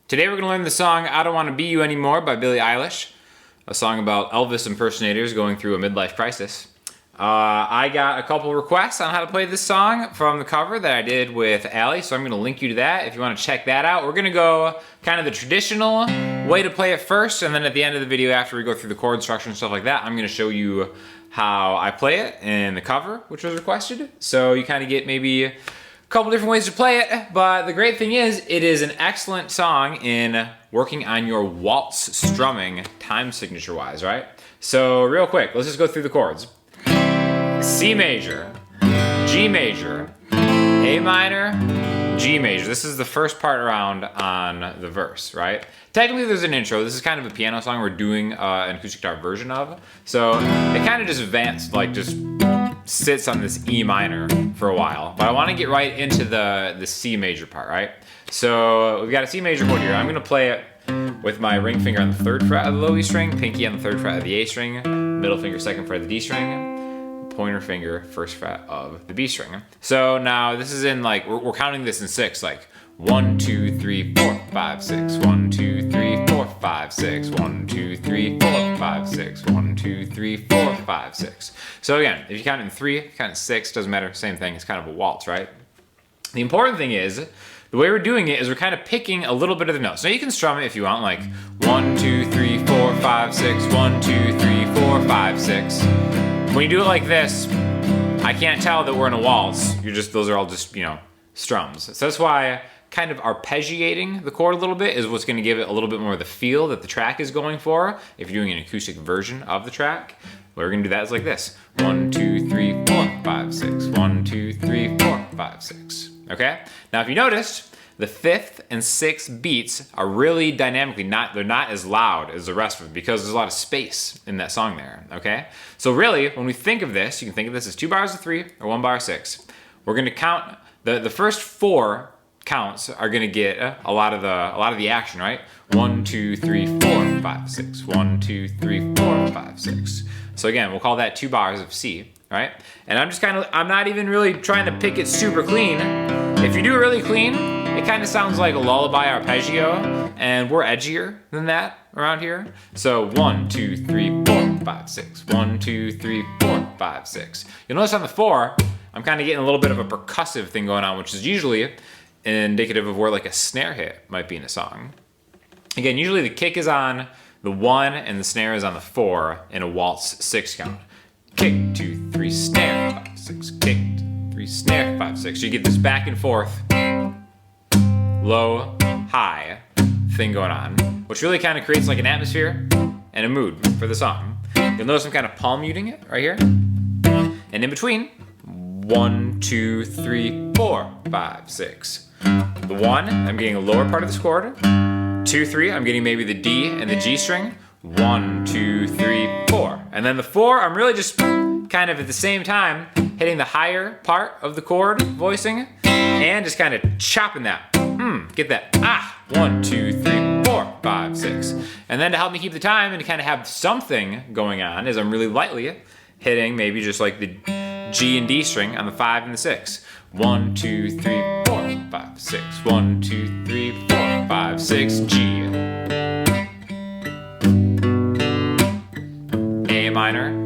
Today we're going to learn the song I Don't Want to Be You Anymore by Billie Eilish, a song about Elvis impersonators going through a midlife crisis. I got a couple requests on how to play this song from the cover that I did with Alli, so I'm going to link you to that if you want to check that out. We're going to go kind of the traditional way to play it first, and then at the end of the video, after we go through the chord structure and stuff like that, I'm going to show you how I play it in the cover, which was requested. So you kind of get maybe a couple different ways to play it, but the great thing is it is an excellent song in working on your waltz strumming time signature wise, right? So real quick, let's just go through the chords. C major, G major, A minor, G major. This is the first part around on the verse, right? Technically there's an intro. This is kind of a piano song we're doing an acoustic guitar version of. So it kind of just advanced, like just sits on this E minor for a while. But I want to get right into the C major part, right? So we've got a C major chord here. I'm going to play it with my ring finger on the 3rd fret of the low E string, pinky on the 3rd fret of the A string, middle finger 2nd fret of the D string, pointer finger 1st fret of the B string. So now this is in like, we're counting this in 6, like 1, 2, 3, 4, 5, 6, 1, 2, 3, 4, 5, 6, 1, 2, 3, 4, 5, 6, 1, 2, 3, 4, 5, 6. So again, if you count in 3, if you count in 6, doesn't matter, same thing, it's kind of a waltz, right? The important thing is, the way we're doing it is we're kind of picking a little bit of the notes. Now you can strum it if you want, like 1, 2, 3, 4, 5, 6, 1, 2, 3, 4, 5, 6. When you do it like this, I can't tell that we're in a waltz. Those are all just, strums. So that's why kind of arpeggiating the chord a little bit is what's going to give it a little bit more of the feel that the track is going for. If you're doing an acoustic version of the track, what we're going to do that is like this. 1, 2, 3, 4, 5, 6. 1, 2, 3, 4, 5, 6. Okay? Now if you noticed, the 5th and 6th beats are really dynamically they're not as loud as the rest of it because there's a lot of space in that song there, okay? So really, when we think of this, you can think of this as 2 bars of 3 or 1 bar of 6. We're gonna count, the first 4 counts are gonna get a lot of the action, right? 1, 2, 3, 4, 5, 6. 1, 2, 3, 4, 5, 6. So again, we'll call that 2 bars of C, right? And I'm not even really trying to pick it super clean. If you do it really clean, it kind of sounds like a lullaby arpeggio, and we're edgier than that around here. So 1, 2, 3, 4, 5, 6. 1, 2, 3, 4, 5, 6. You'll notice on the 4, I'm kind of getting a little bit of a percussive thing going on, which is usually indicative of where like a snare hit might be in a song. Again, usually the kick is on the 1 and the snare is on the 4 in a waltz 6 count. Kick, 2, 3, snare, 5, 6. Kick, 3, snare, 5, 6. So you get this back and forth, low, high thing going on, which really kind of creates like an atmosphere and a mood for the song. You'll notice I'm kind of palm muting it right here. And in between, 1, 2, 3, 4, 5, 6. The 1, I'm getting a lower part of this chord. 2, 3, I'm getting maybe the D and the G string. 1, 2, 3, 4. And then the 4, I'm really just kind of at the same time hitting the higher part of the chord voicing and just kind of chopping that. Get that 1, 2, 3, 4, 5, 6. And then to help me keep the time and to kind of have something going on is I'm really lightly hitting maybe just like the G and D string on the 5 and the 6. 1, 2, 3, 4, 5, 6. 1, 2, 3, 4, 5, 6, G. A minor.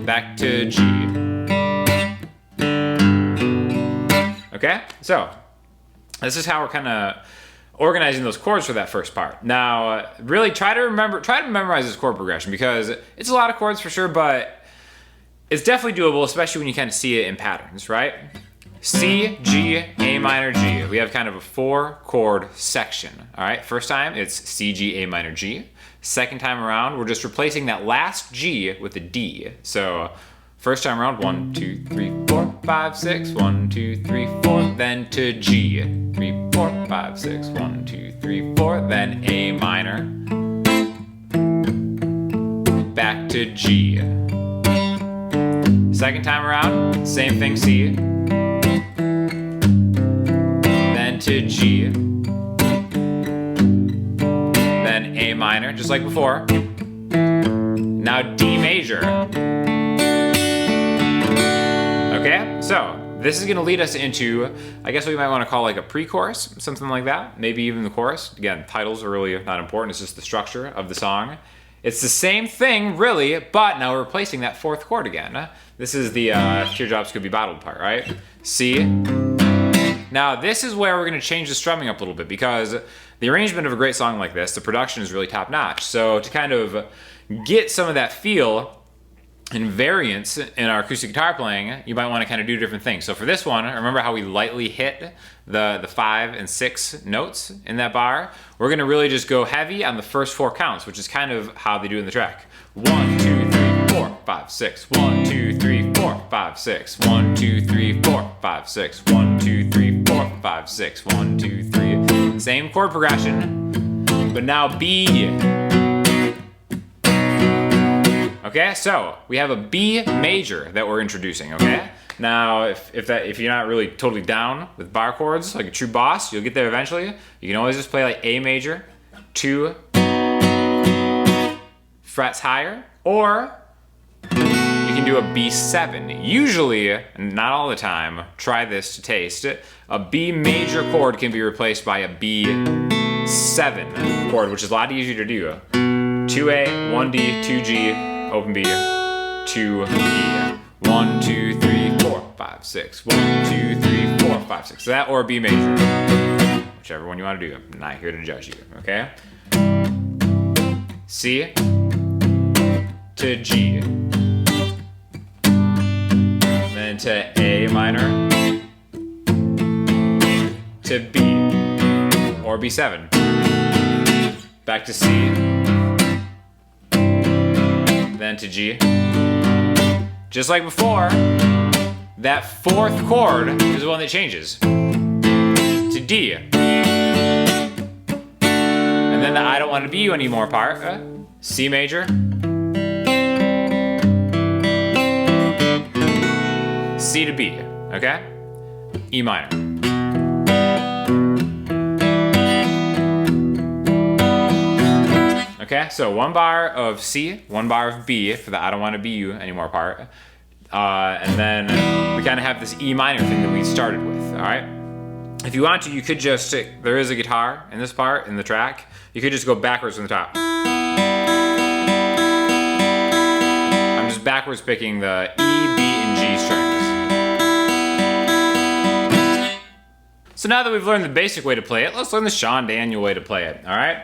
Back to G. Okay, so this is how we're kind of organizing those chords for that first part. Now, really try to memorize this chord progression because it's a lot of chords for sure, but it's definitely doable, especially when you kind of see it in patterns, right? C, G, A minor, G. We have kind of a 4-chord section, all right? First time, it's C, G, A minor, G. Second time around, we're just replacing that last G with a D. So first time around, 1, 2, 3, 4, 5, 6. 1, 2, 3, 4, then to G. 3, 4, 5, 6. 1, 2, 3, 4, then A minor. Back to G. Second time around, same thing, C. Then to G. Then A minor, just like before. Now D major. Okay, so this is gonna lead us into, I guess what you might wanna call like a pre-chorus, something like that. Maybe even the chorus. Again, titles are really not important, it's just the structure of the song. It's the same thing, really, but now we're replacing that fourth chord again. This is the teardrops could be bottled part, right? C. Now this is where we're gonna change the strumming up a little bit because the arrangement of a great song like this, the production is really top notch. So to kind of get some of that feel and variance in our acoustic guitar playing, you might want to kind of do different things. So for this one, remember how we lightly hit the 5 and 6 notes in that bar? We're gonna really just go heavy on the first 4 counts, which is kind of how they do in the track. 1, 2, 3, 4, 5, 6. 1, 2, 3, 4, 5, 6. 1, 2, 3, 4, 5, 6. 1, 2, 3, 4, 5, 6. 1, 2, 3. Same chord progression, but now B. Okay, so we have a B major that we're introducing, okay? Now, if you're not really totally down with bar chords, like a true boss, you'll get there eventually. You can always just play like A major, 2 frets higher, or you can do a B7. Usually, not all the time, try this to taste, a B major chord can be replaced by a B7 chord, which is a lot easier to do. 2A, 1D, 2G, open B, 2E, 1, 2, 3, 4, 5, 6, 1, 2, 3, 4, 5, 6. So that or B major, whichever one you want to do. I'm not here to judge you, okay? C to G, then to A minor, to B, or B7, back to C, then to G. Just like before, that fourth chord is the one that changes to D. And then the I don't want to be you anymore part, C major, C to B, okay? E minor. Okay, so 1 bar of C, 1 bar of B for the I don't want to be you anymore part. And then we kind of have this E minor thing that we started with, all right? If you want to, you could just, there is a guitar in this part, in the track. You could just go backwards from the top. I'm just backwards picking the E, B, and G strings. So now that we've learned the basic way to play it, let's learn the Sean Daniel way to play it, all right?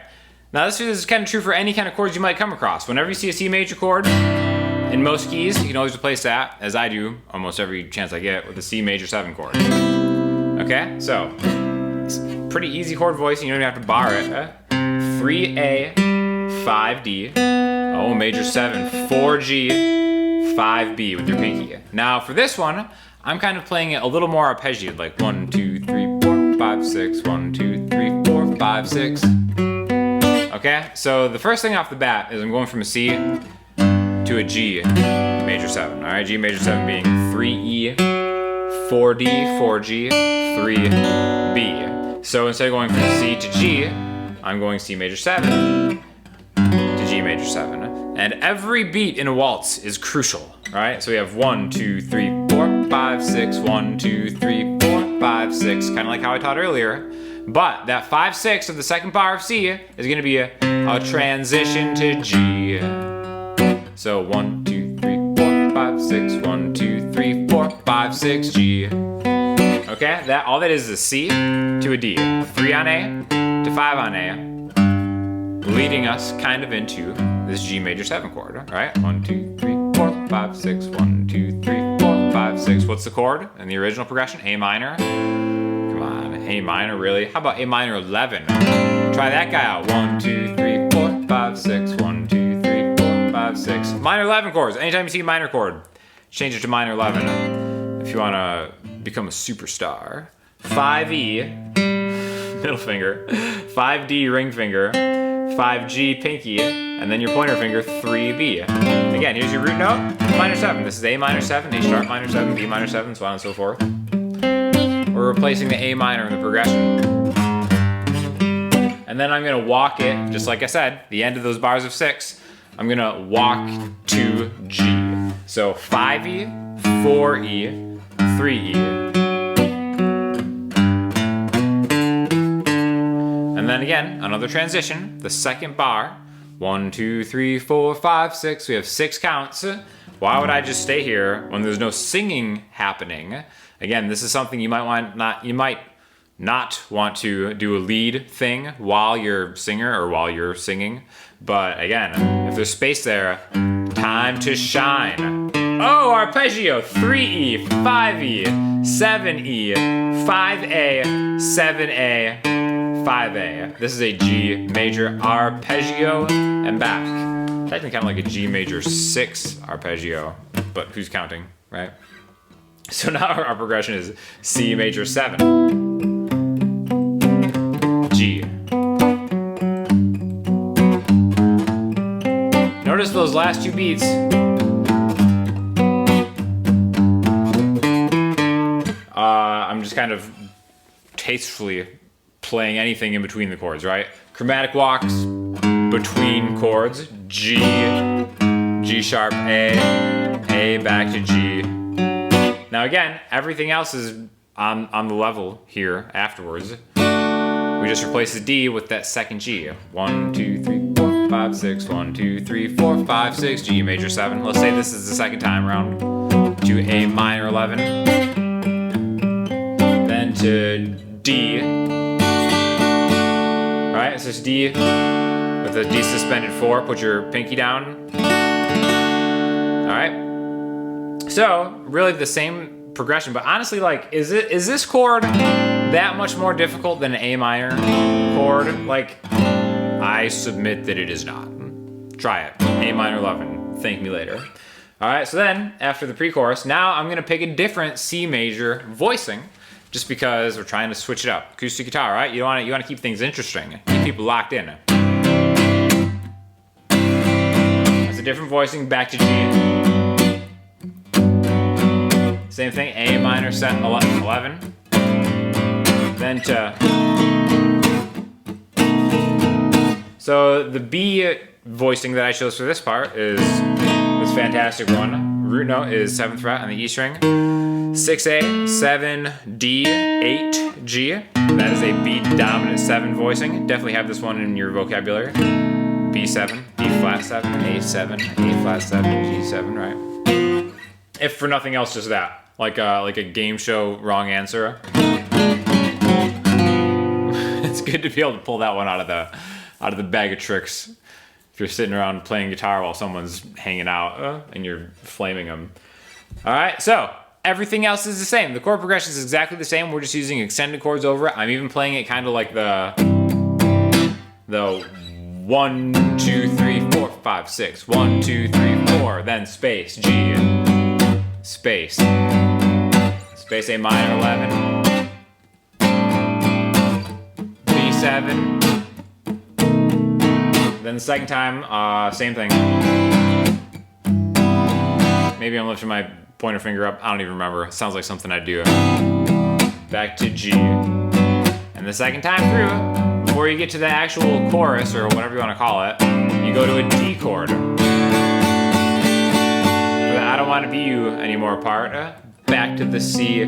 Now this is kind of true for any kind of chords you might come across. Whenever you see a C major chord, in most keys, you can always replace that, as I do almost every chance I get, with a C major 7 chord. Okay, so, it's pretty easy chord voicing, you don't even have to bar it. 3A, 5D, oh, major 7, 4G, 5B with your pinky. Now for this one, I'm kind of playing it a little more arpeggiated, like 1, 2, 3, 4, 5, 6, 1, 2, 3, 4, 5, 6. Okay, so the first thing off the bat is I'm going from a C to a G major 7. All right, G major 7 being 3E, 4D, 4G, 3B. So instead of going from C to G, I'm going C major 7 to G major 7. And every beat in a waltz is crucial. All right, so we have 1, 2, 3, 4, 5, 6, 1, 2, 3, 4, 5, 6, kind of like how I taught earlier. But that 5, 6 of the second bar of C is going to be a transition to G. So 1, 2, 3, 4, 5, 6, 1, 2, 3, 4, 5, 6, G. Okay, all that is a C to a D. 3 on A to 5 on A, leading us kind of into this G major 7 chord. All right, 1, 2, 3, 4, 5, 6, 1, 2, 3, 4, 5, 6. What's the chord in the original progression? A minor. Come on, A minor, really? How about A minor 11? Try that guy out. 1, 2, 3, 4, 5, 6. 1, 2, 3, 4, 5, 6. Minor 11 chords. Anytime you see a minor chord, change it to minor 11 if you want to become a superstar. 5E, middle finger. 5D, ring finger. 5G, pinky. And then your pointer finger, 3B. Again, here's your root note, minor 7. This is A minor 7, A sharp minor 7, B minor 7, so on and so forth. We're replacing the A minor in the progression. And then I'm gonna walk it, just like I said, the end of those bars of 6, I'm gonna walk to G. So 5E, 4E, 3 E. And then again, another transition, the second bar. 1, 2, 3, 4, 5, 6. We have 6 counts. Why would I just stay here when there's no singing happening? Again, this is something you might not want to do a lead thing while you're singer or while you're singing. But again, if there's space there, time to shine. Oh, arpeggio, 3E, 5E, 7E, 5A, 7A, 5A. This is a G major arpeggio and back. Technically kind of like a G major 6 arpeggio, but who's counting, right? So now our progression is C major 7, G. Notice those last 2 beats. I'm just kind of tastefully playing anything in between the chords, right? Chromatic walks between chords. G, G sharp, A back to G. Now again, everything else is on the level here afterwards. We just replace the D with that second G. 1, 2, 3, 4, 5, 6. 1, 2, 3, 4, 5, 6. G major 7. Let's say this is the second time around. To A minor 11. Then to D. Alright, so it's D with a D suspended 4. Put your pinky down. Alright. So, really the same progression, but honestly, like, is this chord that much more difficult than an A minor chord? Like, I submit that it is not. Try it. A minor 11. Thank me later. Alright, so then, after the pre-chorus, now I'm gonna pick a different C major voicing, just because we're trying to switch it up. Acoustic guitar, right? You wanna keep things interesting. Keep people locked in. That's a different voicing, back to G. Same thing, A minor 11. Then to... So the B voicing that I chose for this part is this fantastic one. Root note is 7th fret on the E string. 6A, 7, D, 8, G. That is a B dominant 7 voicing. Definitely have this one in your vocabulary. B7, D flat 7, A7, A flat 7, G7, right? If for nothing else, just that. Like a game show wrong answer. It's good to be able to pull that one out of the bag of tricks. If you're sitting around playing guitar while someone's hanging out and you're flaming them. All right, so everything else is the same. The chord progression is exactly the same. We're just using extended chords over it. I'm even playing it kind of like the 1, 2, 3, 4, 5, 6. 1, 2, 3, 4. Then space G, space, space A minor 11, B7. Then the second time, same thing. Maybe I'm lifting my pointer finger up. I don't even remember. It sounds like something I'd do. Back to G. And the second time through, before you get to the actual chorus, or whatever you want to call it, you go to a D chord. For the I Don't Wanna Be You Anymore part, back to the C.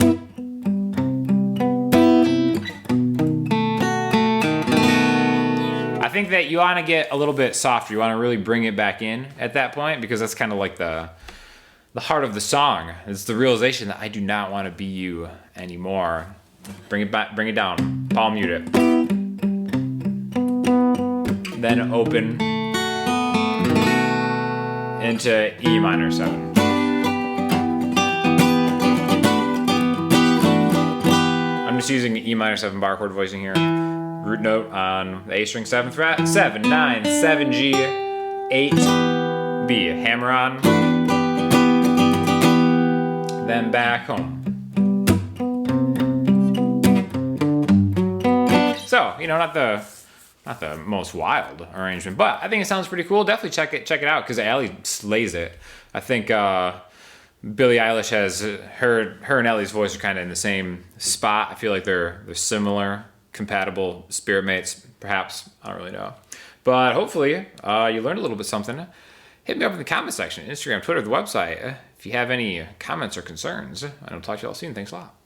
I think that you want to get a little bit softer. You want to really bring it back in at that point, because that's kind of like the heart of the song. It's the realization that I do not want to be you anymore. Bring it back, bring it down. Palm mute it. Then open into E minor 7. I'm just using the E minor 7 bar chord voicing here. Root note on the A string 7th fret. 7, 9, 7 G, 8 B. Hammer on. Then back home. So, you know, not the most wild arrangement, but I think it sounds pretty cool. Definitely check it out, because Alli slays it. I think Billie Eilish has her and Alli's voice are kind of in the same spot. I feel like they're similar, compatible spirit mates, perhaps. I don't really know, but hopefully you learned a little bit something. Hit me up in the comment section, Instagram, Twitter, the website. If If you have any comments or concerns, I will talk to you all soon. Thanks a lot.